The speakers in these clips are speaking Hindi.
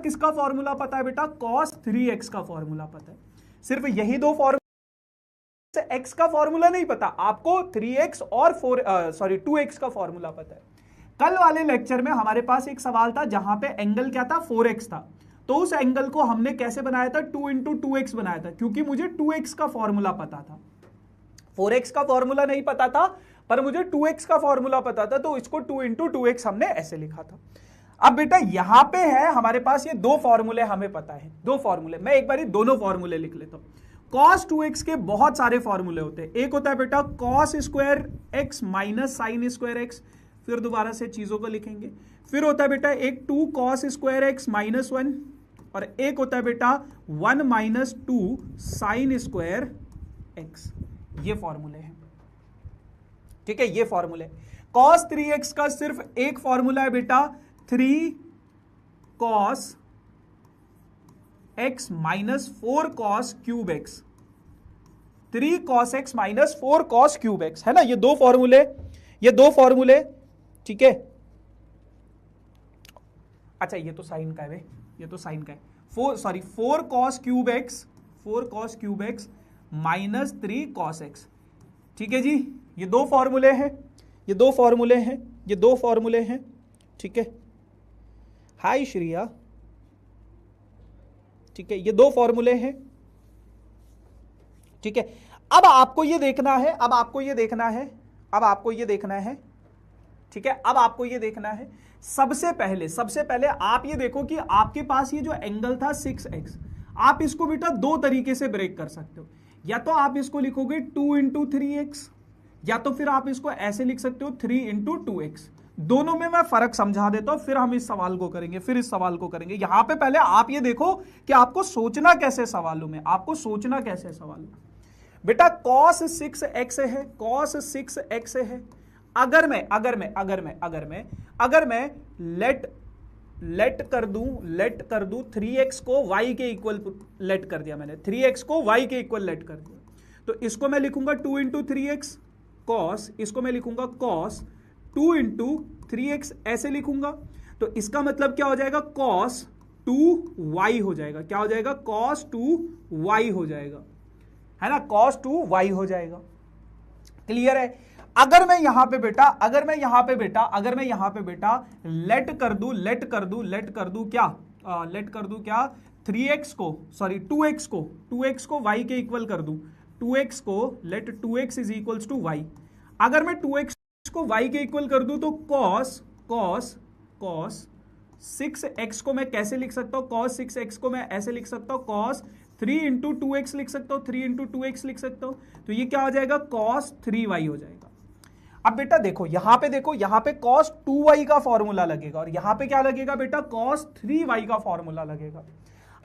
किसका फॉर्मूला पता है बेटा? cos 3x का फॉर्मूला पता है। सिर्फ यही दो फॉर्मूला, x का फॉर्मूला नहीं पता आपको, 3x और 2x का फॉर्मूला पता है। कल वाले लेक्चर में हमारे पास एक सवाल था जहां पे एंगल क्या था? 4x था। तो उस एंगल को हमने कैसे बनाया था? 2 इंटू 2x बनाया था, क्योंकि मुझे 2x का फॉर्मूला पता था। 4x का फॉर्मूला नहीं पता था, पर मुझे 2x का फॉर्मूला पता था, तो इसको 2 इंटू 2x हमने ऐसे लिखा था। अब बेटा यहां पे है हमारे पास ये दो फॉर्मूले हमें पता है, दो फॉर्मूले। मैं एक बार दोनों फॉर्मूले लिख लेता हूं। cos 2x के बहुत सारे फॉर्मूले होते हैं। एक होता है बेटा cos square x minus sine square x, फिर दोबारा से चीजों को लिखेंगे। फिर होता है बेटा एक 2 cos स्क्वायर x माइनस 1, और एक होता है बेटा 1 माइनस 2 साइन स्क्वायर x। ये फॉर्मूले हैं, ठीक है, ये फॉर्मूले। cos 3x का सिर्फ एक फॉर्मूला है बेटा, 3 cos x minus 4 cos cube x, 3 cos x minus 4 cos cube x, है ना? ये दो फॉर्मूले, ये दो फॉर्मूले, ठीक है। अच्छा ये तो साइन का है, ये तो साइन का है। 4 cos cube x, 4 cos cube x minus 3 cos x, ठीक है जी। ये दो फॉर्मूले हैं, ये दो फॉर्मूले हैं, ये दो फॉर्मूले हैं, ठीक है। हाय श्रिया, ठीक है, ये दो फॉर्मूले हैं, ठीक है। अब आपको ये देखना है, अब आपको ये देखना है, अब आपको ये देखना है, ठीक है। अब आपको ये देखना है, सबसे पहले आप ये देखो कि आपके पास ये जो एंगल था 6x, आप इसको बेटा दो तरीके से ब्रेक कर सकते हो। या तो आप इसको लिखोगे 2 इंटू 3x, या तो फिर आप इसको ऐसे लिख सकते हो 3 इंटू 2x। दोनों में मैं फर्क समझा देता हूं, फिर हम इस सवाल को करेंगे, फिर इस सवाल को करेंगे। यहां पे पहले आप ये देखो कि आपको सोचना कैसे सवालों में, आपको सोचना कैसे सवाल में। बेटा cos 6x है, cos 6x है। अगर मैं लेट कर दूं 3x को y के इक्वल लेट कर दिया मैंने, 3x को y के इक्वल लेट कर दिया, तो इसको मैं लिखूंगा 2 इंटू 3x cos, इसको मैं लिखूंगा cos 2 इंटू 3x, ऐसे लिखूंगा। तो इसका मतलब क्या हो जाएगा? cos 2y हो जाएगा। क्या हो जाएगा? cos 2y हो जाएगा, है ना? cos 2y हो जाएगा। क्लियर है? अगर मैं यहां पे बेटा लेट कर दूं क्या 3x को 2x को y के इक्वल कर दूं, 2x को let 2x is equals to y। अगर मैं 2x को y के इक्वल कर दूं तो cos 6x को मैं कैसे लिख सकता हूं? cos 6x को मैं ऐसे लिख सकता हूं, cos 3 इंटू 2x लिख सकता हूं, 3 इंटू 2x लिख सकता हूं। तो ये क्या हो जाएगा? cos 3y हो जाएगा। अब बेटा देखो यहां पे cos 2y का फॉर्मूला लगेगा, और यहां पे क्या लगेगा बेटा? cos 3y का फॉर्मूला लगेगा।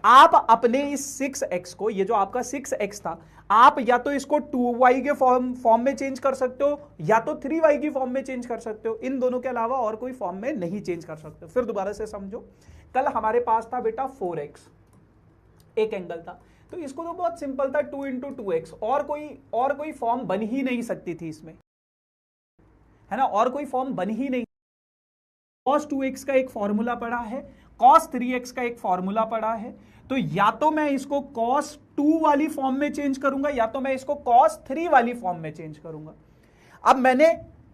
आप अपने इस 6x को, ये जो आपका 6x था, आप या तो इसको 2y के फॉर्म में चेंज कर सकते हो, या तो 3y की फॉर्म में चेंज कर सकते हो। इन दोनों के अलावा और कोई फॉर्म में नहीं चेंज कर सकते हो। फिर दोबारा से समझो, कल हमारे पास था बेटा 4x, एक एंगल था, तो इसको तो बहुत सिंपल था 2 इंटू 2x, और कोई फॉर्म बन ही नहीं सकती थी इसमें, है ना? और कोई फॉर्म बन ही नहीं। cos 2x का एक फॉर्मूला पड़ा है, cos 3x का एक फॉर्मूला पड़ा है, तो या तो मैं इसको cos 2 वाली फॉर्म में चेंज करूंगा, या तो मैं इसको cos 3 वाली फॉर्म में चेंज करूंगा। अब मैंने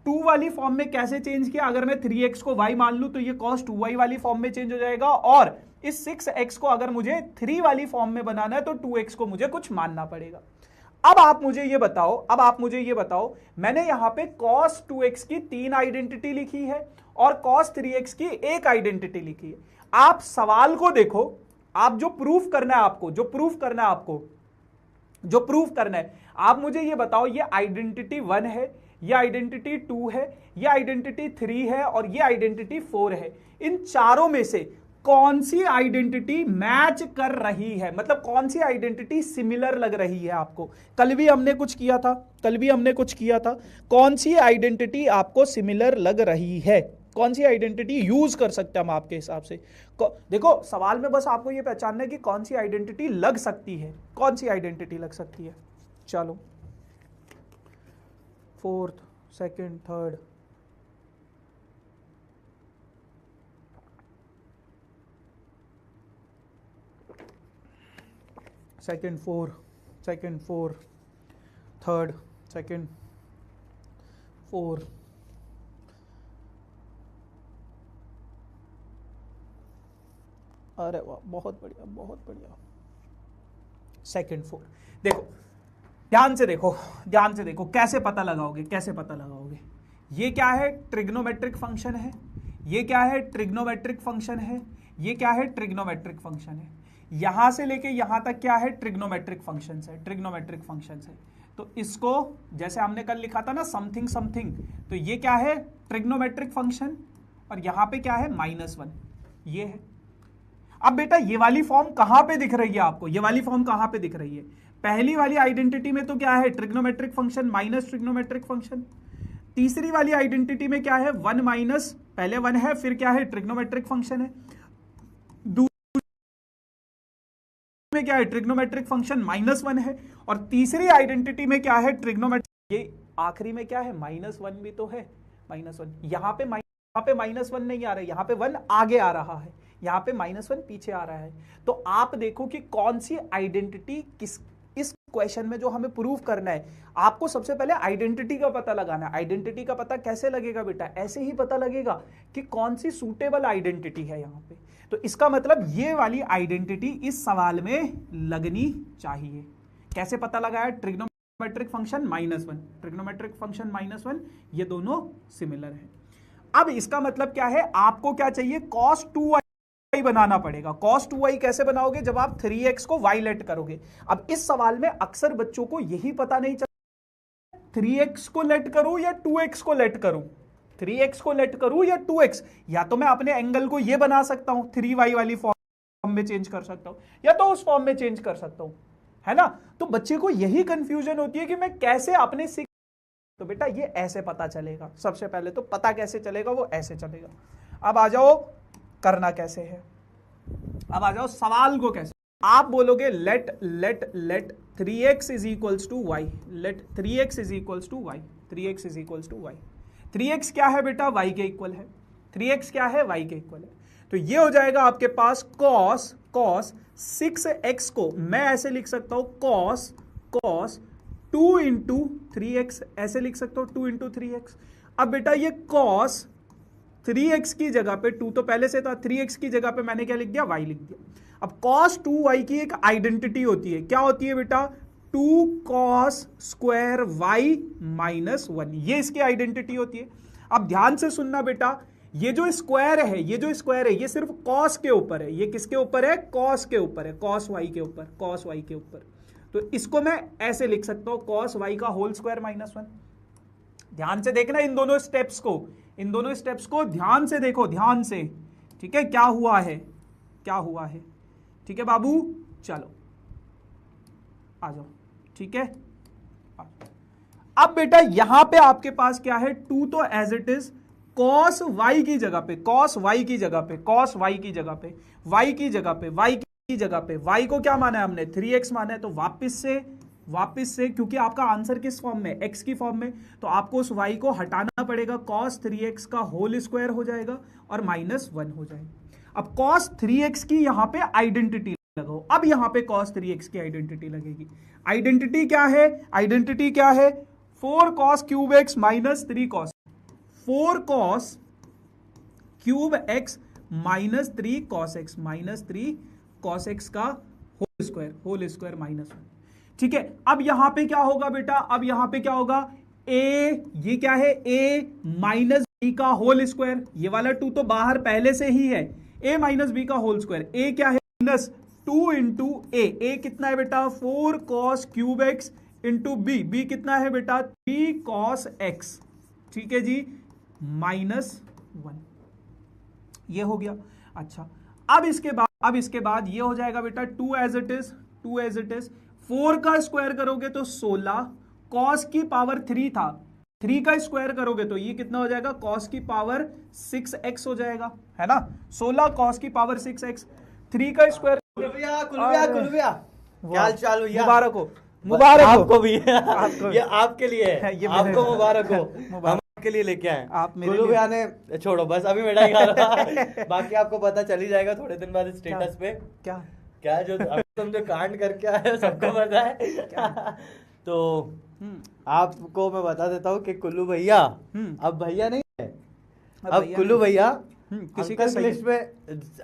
2 वाली फॉर्म में कैसे चेंज किया? अगर मैं 3x को y मान लूं तो ये cos 2y वाली फॉर्म में चेंज हो जाएगा, और इस 6x को अगर मुझे 3 वाली फॉर्म में बनाना है तो 2x को मुझे कुछ मानना पड़ेगा। अब आप मुझे ये बताओ, मैंने यहां पे cos 2x की 3 आइडेंटिटी लिखी है और cos 3x की एक आइडेंटिटी लिखी है। आप सवाल को देखो, आप जो प्रूफ करना है, आप मुझे ये बताओ, ये आइडेंटिटी 1 है, ये आइडेंटिटी 2 है, ये आइडेंटिटी 3 है, और ये आइडेंटिटी 4 है। इन चारों में से कौन सी आइडेंटिटी मैच कर रही है? मतलब कौन सी आइडेंटिटी सिमिलर लग रही है आपको? कल भी हमने कुछ किया था, कौन सी आइडेंटिटी आपको सिमिलर लग रही है? कौन सी आइडेंटिटी यूज कर सकते हैं हम आपके हिसाब से? देखो सवाल में बस आपको यह पहचानना है कि कौन सी आइडेंटिटी लग सकती है, कौन सी आइडेंटिटी लग सकती है। चलो, fourth, second, third, second 4, second 4, third, second 4, अरे वाह, बहुत बढ़िया, बहुत बढ़िया। सेकंड 4, देखो ध्यान से देखो, ध्यान से देखो, कैसे पता लगाओगे, कैसे पता लगाओगे। ये क्या है? ट्रिग्नोमेट्रिक फंक्शन है। ये क्या है? ट्रिग्नोमेट्रिक फंक्शन है। ये क्या है? ट्रिग्नोमेट्रिक फंक्शन है। यहां से लेके यहां तक क्या है? ट्रिग्नोमेट्रिक फंक्शन है, ट्रिग्नोमेट्रिक फंक्शन है। तो इसको जैसे हमने कल लिखा था ना, समथिंग समथिंग, तो ये क्या है? Trigonometric function. और यहां पे क्या है? -1, ये है। अब बेटा ये वाली फॉर्म कहां पे दिख रही है आपको? ये वाली फॉर्म कहां पे दिख रही है? पहली वाली आइडेंटिटी में तो क्या है? Trigonometric function minus trigonometric function. तीसरी वाली आइडेंटिटी में क्या है? 1 माइनस, पहले 1 है, फिर क्या है? ट्रिग्नोमेट्रिक फंक्शन है। दूसरी में क्या है? ट्रिग्नोमेट्रिक फंक्शन -1 है। और तीसरी आइडेंटिटी में क्या है? ट्रिग्नोमेट्रिक। ये आखिरी में क्या है? -1 भी तो है, -1। यहां पे -1 नहीं आ रहा है, यहां पे 1 आगे आ रहा है, यहां पे -1 पीछे आ रहा है। तो आप देखो कि कौन सी आइडेंटिटी किस, इस क्वेश्चन में जो हमें प्रूव करना है, आपको सबसे पहले आइडेंटिटी का पता लगाना है। आइडेंटिटी का पता कैसे लगेगा बेटा? ऐसे ही पता लगेगा कि कौन सी सूटेबल आइडेंटिटी है यहां पे। तो इसका मतलब ये वाली आइडेंटिटी इस सवाल में लगनी चाहिए। कैसे पता लगाया? ट्रिग्नोमेट्रिक फंक्शन -1, ट्रिग्नोमेट्रिक फंक्शन -1, ये दोनों सिमिलर है। अब इसका मतलब क्या है? आपको क्या चाहिए? cos 2y बनाना पड़ेगा। cos 2y कैसे बनाओगे? जब आप 3x को y लेट करोगे। अब इस सवाल में अक्सर बच्चों को यही पता नहीं चलता 3x को लेट करूं या 2x को लेट करूं, 3x को लेट करूं या 2x। या तो मैं अपने एंगल को ये बना सकता हूं, 3y वाली फॉर्म में चेंज कर सकता हूं, या तो उस फॉर्म में चेंज कर सकता हूं, है ना। तो बच्चे को यही कंफ्यूजन होती है कि मैं कैसे अपने तो बेटा ये ऐसे पता चलेगा। सबसे पहले तो पता कैसे चलेगा? वो ऐसे चलेगा। अब आ जाओ करना कैसे है। अब आ जाओ सवाल को कैसे। आप बोलोगे let 3x is equals to y, let 3x is equals to y, 3x is equals to y. 3x क्या है बेटा? y के इक्वल है। 3x क्या है? y के इक्वल है। तो ये हो जाएगा आपके पास cos 6x को मैं ऐसे लिख सकता हूं cos 2 इंटू 3x, ऐसे लिख सकता हूं 2 इंटू 3x। अब बेटा ये cos 3x की जगह पे 2 तो पहले से था, 3x की जगह पे मैंने क्या लिख दिया? y लिख दिया। अब cos 2y की एक आइडेंटिटी होती है, क्या होती है बेटा? 2 cos स्क्वायर y माइनस 1, ये इसकी आइडेंटिटी होती है। अब ध्यान से सुनना बेटा, ये जो स्क्वायर है, ये जो स्क्वायर है, ये सिर्फ cos के ऊपर है। ये किसके ऊपर है? cos के ऊपर है, cos y के ऊपर, cos y के ऊपर। तो इसको मैं ऐसे लिख सकता हूं cos y का होल स्क्वायर -1। ध्यान से देखना इन दोनों स्टेप्स को, इन दोनों स्टेप्स को ध्यान से देखो, ध्यान से, ठीक है। क्या हुआ है? क्या हुआ है? ठीक है बाबू, चलो आ जाओ, ठीक है। अब बेटा यहां पे आपके पास क्या है? 2 तो as it is cos y की जगह पे, cos y की जगह पे, cos y की जगह पे, y की जगह पे, y की जगह पे, y को क्या माना है हमने? 3x माना है। तो वापस से क्योंकि आपका आंसर किस फॉर्म में? x की फॉर्म में, तो आपको उस y को हटाना पड़ेगा। cos 3x का होल स्क्वायर हो जाएगा और -1 हो जाएगा। अब cos 3x की यहां पे आइडेंटिटी लगाओ। अब यहां पे cos 3x की आइडेंटिटी लगेगी। आइडेंटिटी क्या है? आइडेंटिटी क्या है? 4 cos cube x minus 3 cos, 4 cos cube x minus 3 cos x, minus 3 cos x का होल स्क्वायर -1, ठीक है। अब यहां पे क्या होगा बेटा? अब यहां पे क्या होगा? ये क्या है? a माइनस बी का होल स्क्वायर, ये वाला 2 तो बाहर पहले से ही है, a माइनस बी का होल स्क्वायर। a क्या है? -2 इंटू a कितना है बेटा? 4 cos cube x into b कितना है बेटा? 3 cos x, ठीक है जी, -1, ये हो गया। अच्छा, अब इसके बाद ये हो जाएगा बेटा 2 एज इट इज, 4 का स्क्वायर करोगे तो 16, cos की पावर 3 था, 3 का स्क्वायर करोगे तो ये कितना हो जाएगा? cos की पावर 6x हो जाएगा, है ना। 16 cos की पावर 6x, 3 का स्क्वायर। कुलबिया क्या हाल चाल भैया? मुबारक हो आपको भी ये आपके लिए है, ये आपको मुबारक हो, हम आपके लिए लेके आए। आप मेरे कुल्लू भैया ने छोड़ो, बस अभी मिठाई खा रहा बाकी आपको पता चल ही जाएगा थोड़े दिन बाद स्टेटस पे। क्या क्या जो अब तुम जो कांड करके आए हो सबको पता है। तो आपको मैं बता देता हूँ कि कुल्लू भैया अब भैया नहीं है, अब कुल्लू भैया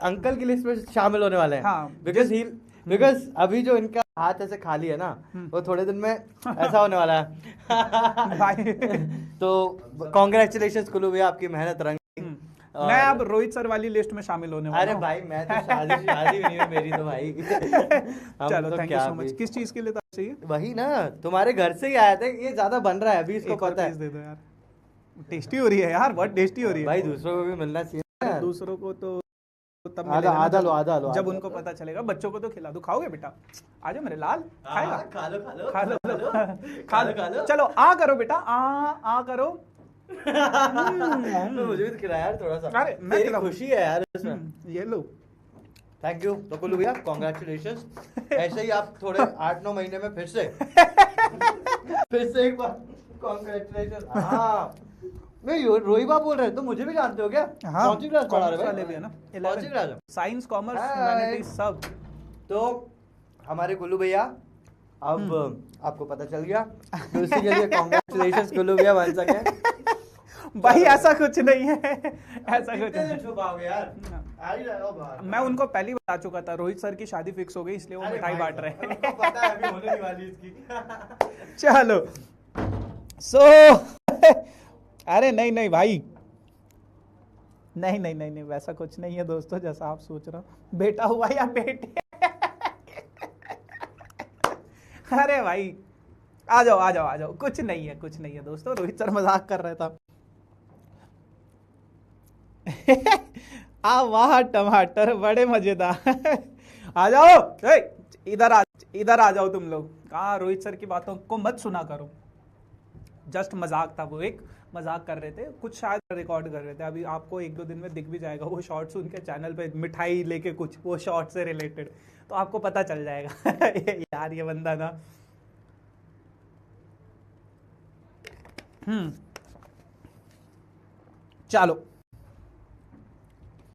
अंकल की लिस्ट में शामिल होने वाले हैं। बिकॉज अभी जो इनका हाथ ऐसे खाली है ना, वो थोड़े दिन में ऐसा होने वाला है। तो कॉन्ग्रेचुलेशंस कुल्लू भैया, आपकी मेहनत रंग। मैं अब रोहित सर वाली लिस्ट में शामिल होने वाला हूं। अरे भाई मैं तो शादी भी नहीं है मेरी तो भाई। चलो तो थैंक यू सो मच। किस चीज के लिए था चाहिए? वही ना, तुम्हारे घर से ही आया था, ये ज्यादा बन रहा है अभी, इसको पता है। दे दो यार, टेस्टी हो रही है यार, बहुत टेस्टी हो रही है भाई। दूसरों को भी मिलना चाहिए। दूसरों को तो तब आधा लो जब उनको पता चलेगा। बच्चों को तो खिला दो। खाओगे बेटा? आ जाओ मेरे लाल, खाएगा? खा लो खा लो। चलो आ करो बेटा, आ करो। मुझे भी तो खिलाया यार थोड़ा सा। अरे मेरी खुशी है यार इसमें। ये लो। Thank you. तो कुल्लू भैया कॉन्ग्रेचुलेशंस। ऐसे ही आप थोड़े 8-9 महीने में फिर से एक बार कॉन्ग्रेचुलेशंस। हाँ मैं रोहिबा बोल रहे, तो मुझे भी जानते हो क्या? हाँ, कौन सी क्लास पढ़ा रहे वाले भी है ना? कौन सी क्लास? साइंस, कॉमर्स, ह्यूमैनिटीज सब। तो हमारे कुल्लू भैया अब आपको पता चल गया, तो इसी के लिए कॉन्ग्रेचुलेशंस कुल्लू भैया बन सके। भाई ऐसा कुछ नहीं है, ऐसा कुछ नहीं। छुपाओगे यार? आ ही रहे हो बाहर। मैं उनको पहले ही बता चुका था, रोहित सर की शादी फिक्स हो गई, इसलिए वो मिठाई बांट रहे हैं। उनको पता है अभी होने वाली इसकी। चलो सो अरे नहीं भाई, नहीं वैसा कुछ नहीं है दोस्तों, जैसा आप सोच रहे हो। बेटा हुआ या बेटे? अरे भाई आ जाओ। कुछ नहीं है दोस्तों, रोहित सर मजाक कर रहा था। वाह टमाटर बड़े मजेदार। आ जाओ, इधर आ जाओ तुम लोग। कहाँ, रोहित सर की बातों को मत सुना करो। जस्ट मजाक था, वो एक मजाक कर रहे थे, कुछ शायद रिकॉर्ड कर रहे थे। अभी आपको 1-2 दिन में दिख भी जाएगा वो शॉर्ट्स उनके चैनल पे, मिठाई लेके कुछ वो शॉर्ट से रिलेटेड, तो आपको पता चल जाएगा। यार ये बंदा ना चलो